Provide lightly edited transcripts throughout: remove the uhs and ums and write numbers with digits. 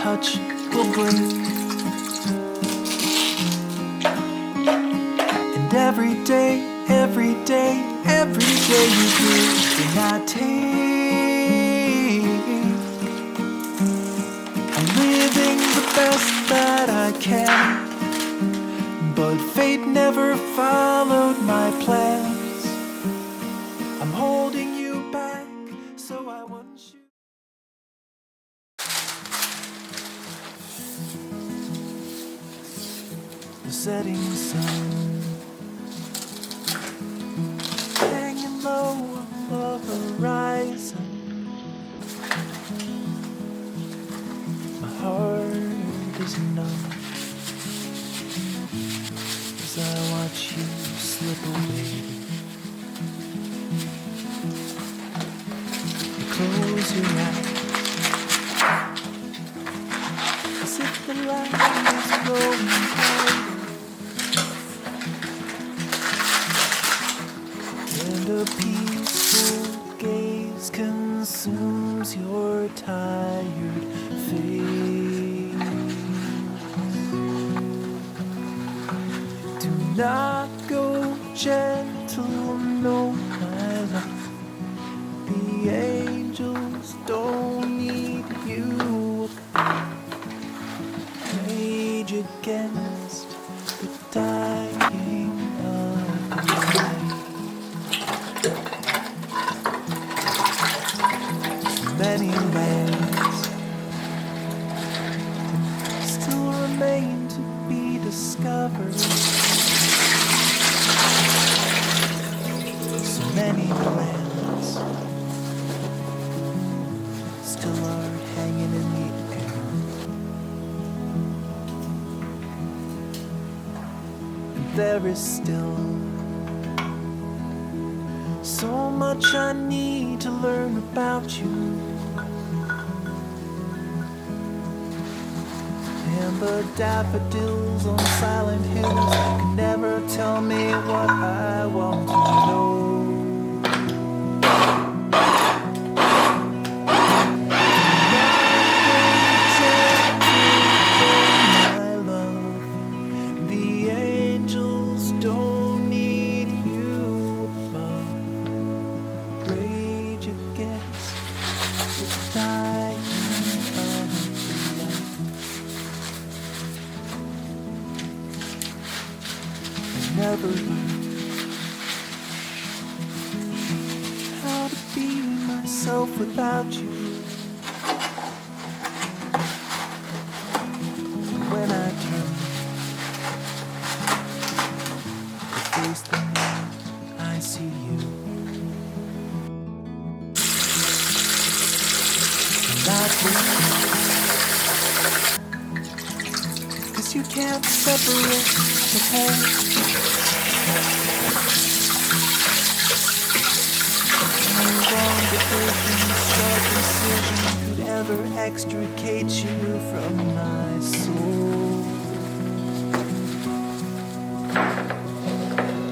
touch will break. And every day you give and I take. I'm living the best that I can, but fate never followed my plans. I'm holding you back, so I want you. The setting sun, hanging low above the horizon. My heart is numb as I watch you slip away. You close your eyes as if the light is growing brighter, and a peaceful gaze consumes your tired face. Do not go gentle, no, my love. The angels don't need you above. Rage against the dying of the light. Many lands still remain to be discovered. So many plans still are hanging in the air. And there is still so much I need to learn about you. And the daffodils on silent hills can never tell me what I want to know. My love, the angels don't need you above. Rage against the dying of the light. Never learned how to be myself without you. When I turn to face the night, I see you. Not with you, 'cause you can't separate the whole. Could ever extricate you from my soul.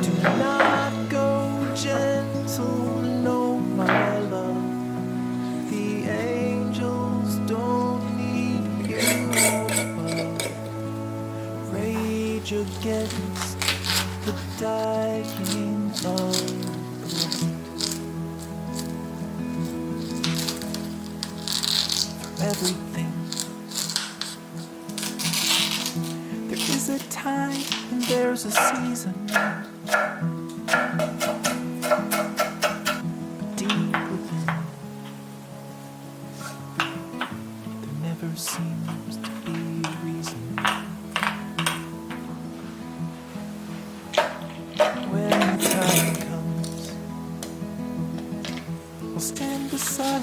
Do not go gentle, no, my love. The angels don't need you above. Rage against the dying of everything. There is a time and there's a season. Deep within, there never seems to be a reason. When the time comes, I'll stand beside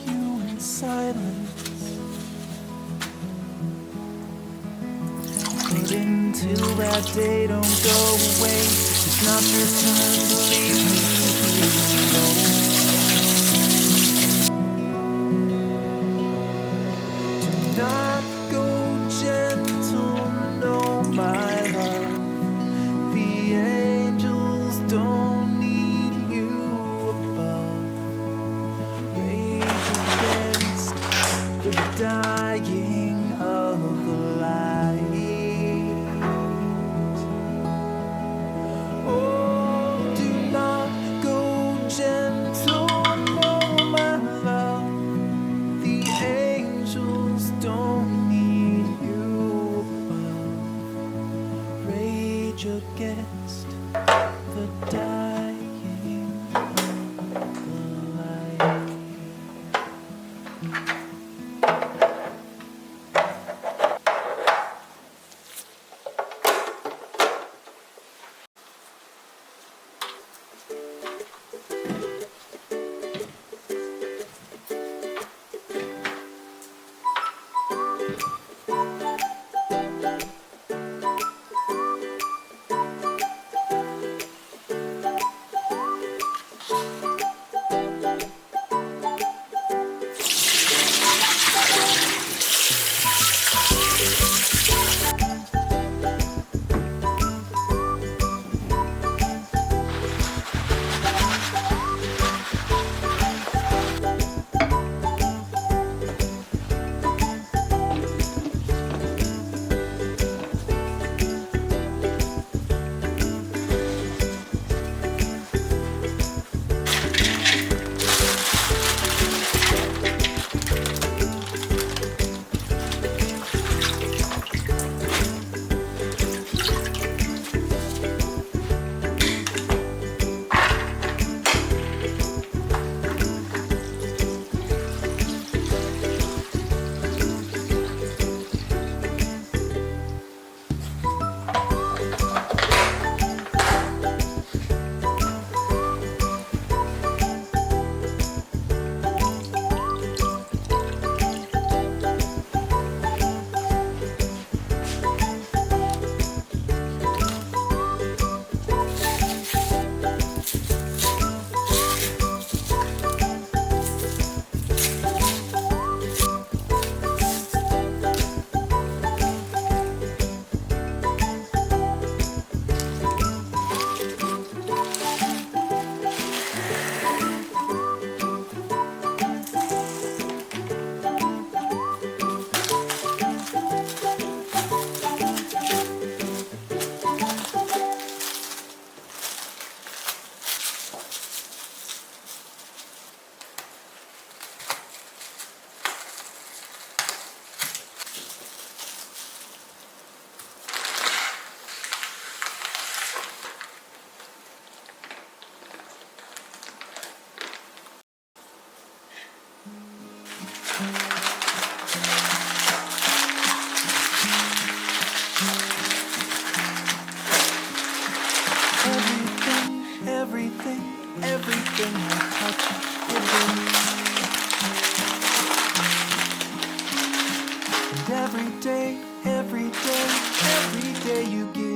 you in silence. But until that day, don't go away. It's not your turn to leave me alone. Do not go gentle, no, my love. The angels don't need you above. Rage against the dying rage against the dying light. Everything I touch is in. And every day you give